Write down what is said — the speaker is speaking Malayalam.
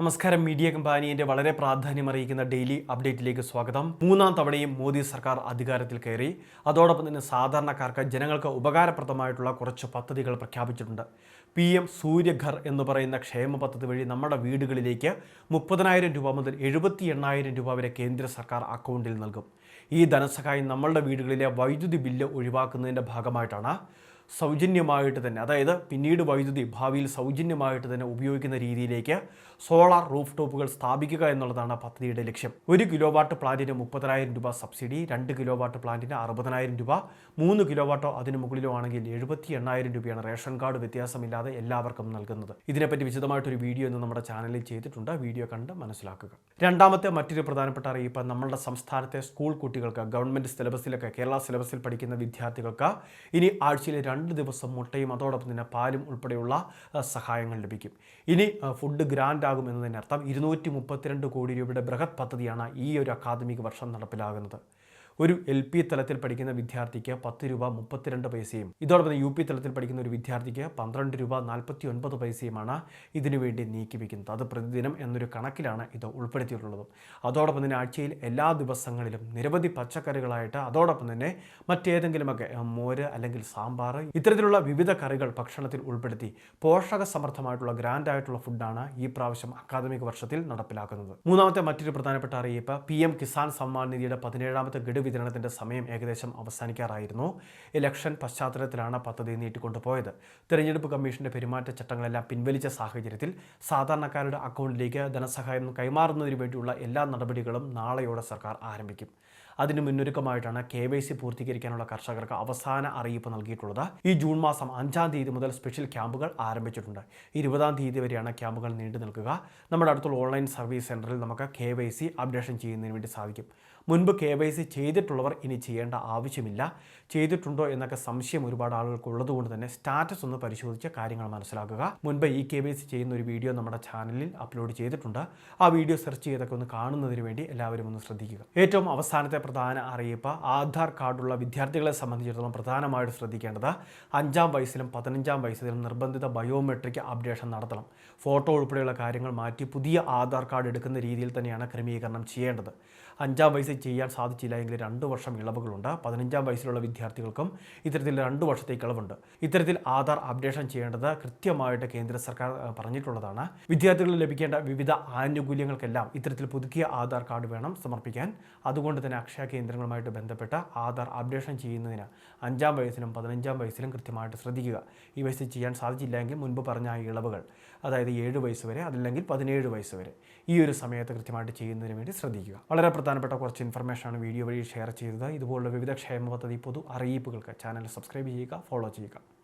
നമസ്കാരം. മീഡിയ കമ്പാനിയുടെ വളരെ പ്രാധാന്യമറിയിക്കുന്ന ഡെയിലി അപ്ഡേറ്റിലേക്ക് സ്വാഗതം. മൂന്നാം തവണയും മോദി സർക്കാർ അധികാരത്തിൽ കയറി. അതോടൊപ്പം തന്നെ സാധാരണക്കാർക്ക് ജനങ്ങൾക്ക് ഉപകാരപ്രദമായിട്ടുള്ള കുറച്ച് പദ്ധതികൾ പ്രഖ്യാപിച്ചിട്ടുണ്ട്. PM സൂര്യഘർ എന്ന് പറയുന്ന ക്ഷേമ പദ്ധതി വഴി നമ്മുടെ വീടുകളിലേക്ക് 30,000 രൂപ മുതൽ 78,000 രൂപ വരെ കേന്ദ്ര സർക്കാർ അക്കൗണ്ടിൽ നൽകും. ഈ ധനസഹായം നമ്മളുടെ വീടുകളിലെ വൈദ്യുതി ബില്ല് ഒഴിവാക്കുന്നതിൻ്റെ ഭാഗമായിട്ടാണ്. സൗജന്യമായിട്ട് തന്നെ, അതായത് പിന്നീട് വൈദ്യുതി ഭാവിയിൽ സൗജന്യമായിട്ട് തന്നെ ഉപയോഗിക്കുന്ന രീതിയിലേക്ക് സോളാർ റൂഫ് ടോപ്പുകൾ സ്ഥാപിക്കുക എന്നുള്ളതാണ് പദ്ധതിയുടെ ലക്ഷ്യം. 1 കിലോ വാട്ട് പ്ലാന്റിന് 30,000 രൂപ സബ്സിഡി, 2 കിലോ വാട്ട് പ്ലാന്റിന് 60,000 രൂപ, 3 കിലോ വാട്ടോ അതിന് മുകളിലോ ആണെങ്കിൽ 78,000 രൂപയാണ് റേഷൻ കാർഡ് വ്യത്യാസമില്ലാതെ എല്ലാവർക്കും നൽകുന്നത്. ഇതിനെപ്പറ്റി വിശദമായിട്ടൊരു വീഡിയോ ഇന്ന് നമ്മുടെ ചാനലിൽ ചെയ്തിട്ടുണ്ട്. വീഡിയോ കണ്ട് മനസ്സിലാക്കുക. രണ്ടാമത്തെ മറ്റൊരു പ്രധാനപ്പെട്ട അറിയിപ്പ്, നമ്മളുടെ സംസ്ഥാനത്തെ സ്കൂൾ കുട്ടികൾക്ക് ഗവൺമെൻറ് സിലബസിലൊക്കെ കേരള സിലബസിൽ പഠിക്കുന്ന വിദ്യാർത്ഥികൾക്ക് ഇനി ആഴ്ചയിൽ 2 ദിവസം മുട്ടയും അതോടൊപ്പം തന്നെ പാലും ഉൾപ്പെടെയുള്ള സഹായങ്ങൾ ലഭിക്കും. ഇനി ഫുഡ് ഗ്രാൻഡ് ആകും എന്നതിന് അർത്ഥം 232 കോടി രൂപയുടെ ബൃഹത് പദ്ധതിയാണ് ഈ ഒരു അക്കാദമിക് വർഷം നടപ്പിലാകുന്നത്. ഒരു LP തലത്തിൽ പഠിക്കുന്ന വിദ്യാർത്ഥിക്ക് 10 രൂപ 32 പൈസയും ഇതോടൊപ്പം UP തലത്തിൽ പഠിക്കുന്ന ഒരു വിദ്യാർത്ഥിക്ക് 12 രൂപ 49 പൈസയുമാണ് ഇതിനുവേണ്ടി നീക്കിവെക്കുന്നത്. അത് പ്രതിദിനം എന്നൊരു കണക്കിലാണ് ഇത് ഉൾപ്പെടുത്തിയിട്ടുള്ളത്. അതോടൊപ്പം തന്നെ ആഴ്ചയിൽ എല്ലാ ദിവസങ്ങളിലും നിരവധി പച്ചക്കറികളായിട്ട് അതോടൊപ്പം തന്നെ മറ്റേതെങ്കിലുമൊക്കെ മോര് അല്ലെങ്കിൽ സാമ്പാർ ഇത്തരത്തിലുള്ള വിവിധ കറികൾ ഭക്ഷണത്തിൽ ഉൾപ്പെടുത്തി പോഷക സമൃദ്ധമായിട്ടുള്ള ഗ്രാൻഡായിട്ടുള്ള ഫുഡാണ് ഈ പ്രാവശ്യം അക്കാദമിക് വർഷത്തിൽ നടപ്പിലാക്കുന്നത്. മൂന്നാമത്തെ മറ്റൊരു പ്രധാനപ്പെട്ട അറിയിപ്പ്, PM കിസാൻ സമ്മാൻ നിധിയുടെ 17ാമത്തെ ഗഡു വിതരണത്തിൻ്റെ സമയം ഏകദേശം അവസാനിക്കാറായിരുന്നു. ഇലക്ഷൻ പശ്ചാത്തലത്തിലാണ് പദ്ധതി നീട്ടിക്കൊണ്ടുപോയത്. തെരഞ്ഞെടുപ്പ് കമ്മീഷന്റെ പെരുമാറ്റച്ചട്ടങ്ങളെല്ലാം പിൻവലിച്ച സാഹചര്യത്തിൽ സാധാരണക്കാരുടെ അക്കൗണ്ടിലേക്ക് ധനസഹായം കൈമാറുന്നതിന് വേണ്ടിയുള്ള എല്ലാ നടപടികളും നാളെയോടെ സർക്കാർ ആരംഭിക്കും. അതിന് മുന്നൊരുക്കമായിട്ടാണ് KYC പൂർത്തീകരിക്കാനുള്ള കർഷകർക്ക് അവസാന അറിയിപ്പ് നൽകിയിട്ടുള്ളത്. ഈ ജൂൺ മാസം 5-ാം തീയതി മുതൽ സ്പെഷ്യൽ ക്യാമ്പുകൾ ആരംഭിച്ചിട്ടുണ്ട്. 20-ാം തീയതി വരെയാണ് ക്യാമ്പുകൾ നീണ്ടു നിൽക്കുക. നമ്മുടെ അടുത്തുള്ള ഓൺലൈൻ സർവീസ് സെൻറ്ററിൽ നമുക്ക് KYC അപ്ഡേഷൻ ചെയ്യുന്നതിന് വേണ്ടി സാധിക്കും. മുൻപ് KYC ചെയ്തിട്ടുള്ളവർ ഇനി ചെയ്യേണ്ട ആവശ്യമില്ല. ചെയ്തിട്ടുണ്ടോ എന്നൊക്കെ സംശയം ഒരുപാട് ആളുകൾക്ക് ഉള്ളതുകൊണ്ട് തന്നെ സ്റ്റാറ്റസ് ഒന്ന് പരിശോധിച്ച് കാര്യങ്ങൾ മനസ്സിലാക്കുക. മുൻപ് ഈ KYC ചെയ്യുന്ന ഒരു വീഡിയോ നമ്മുടെ ചാനലിൽ അപ്ലോഡ് ചെയ്തിട്ടുണ്ട്. ആ വീഡിയോ സെർച്ച് ചെയ്തൊക്കെ ഒന്ന് കാണുന്നതിന് വേണ്ടി എല്ലാവരും ഒന്ന് ശ്രദ്ധിക്കുക. ഏറ്റവും അവസാനത്തെ പ്രധാന അറിയിപ്പ്, ആധാർ കാർഡുള്ള വിദ്യാർത്ഥികളെ സംബന്ധിച്ചിടത്തോളം പ്രധാനമായിട്ട് ശ്രദ്ധിക്കേണ്ടത് 5-ാം വയസ്സിലും 15-ാം വയസ്സിലും നിർബന്ധിത ബയോമെട്രിക് അപ്ഡേഷൻ നടത്തണം. ഫോട്ടോ ഉൾപ്പെടെയുള്ള കാര്യങ്ങൾ മാറ്റി പുതിയ ആധാർ കാർഡ് എടുക്കുന്ന രീതിയിൽ തന്നെയാണ് ക്രമീകരണം ചെയ്യേണ്ടത്. 5-ാം വയസ്സിൽ ചെയ്യാൻ സാധിച്ചില്ല എങ്കിൽ 2 വർഷം ഇളവുകളുണ്ട്. 15-ാം വയസ്സിലുള്ള വിദ്യാർത്ഥികൾക്കും ഇത്തരത്തിൽ 2 വർഷത്തേക്ക് ഇളവുണ്ട്. ഇത്തരത്തിൽ ആധാർ അപ്ഡേഷൻ ചെയ്യേണ്ടത് കൃത്യമായിട്ട് കേന്ദ്ര സർക്കാർ പറഞ്ഞിട്ടുള്ളതാണ്. വിദ്യാർത്ഥികൾ ലഭിക്കേണ്ട വിവിധ ആനുകൂല്യങ്ങൾക്കെല്ലാം ഇത്തരത്തിൽ പുതുക്കിയ ആധാർ കാർഡ് വേണം സമർപ്പിക്കാൻ. അതുകൊണ്ട് തന്നെ അക്ഷയ കേന്ദ്രങ്ങളുമായിട്ട് ബന്ധപ്പെട്ട ആധാർ അപ്ഡേഷൻ ചെയ്യുന്നതിന് 5-ാം വയസ്സിലും 15-ാം വയസ്സിലും കൃത്യമായിട്ട് ശ്രദ്ധിക്കുക. ഈ വയസ്സിൽ ചെയ്യാൻ സാധിച്ചില്ല എങ്കിൽ മുൻപ് പറഞ്ഞ ആ ഇളവുകൾ, അതായത് 7 വയസ്സ് വരെ അതല്ലെങ്കിൽ 17 വയസ്സ് വരെ ഈ ഒരു സമയത്ത് കൃത്യമായിട്ട് ചെയ്യുന്നതിന് വേണ്ടി ശ്രദ്ധിക്കുക. വളരെ പ്രധാനപ്പെട്ട കുറച്ച് ഇൻഫർമേഷനാണ് വീഡിയോ വഴി ഷെയർ ചെയ്തത്. ഇതുപോലുള്ള വിവിധ ക്ഷേമ പദ്ധതി പൊതു അറിയിപ്പുകൾക്ക് ചാനൽ സബ്സ്ക്രൈബ് ചെയ്യുക, ഫോളോ ചെയ്യുക.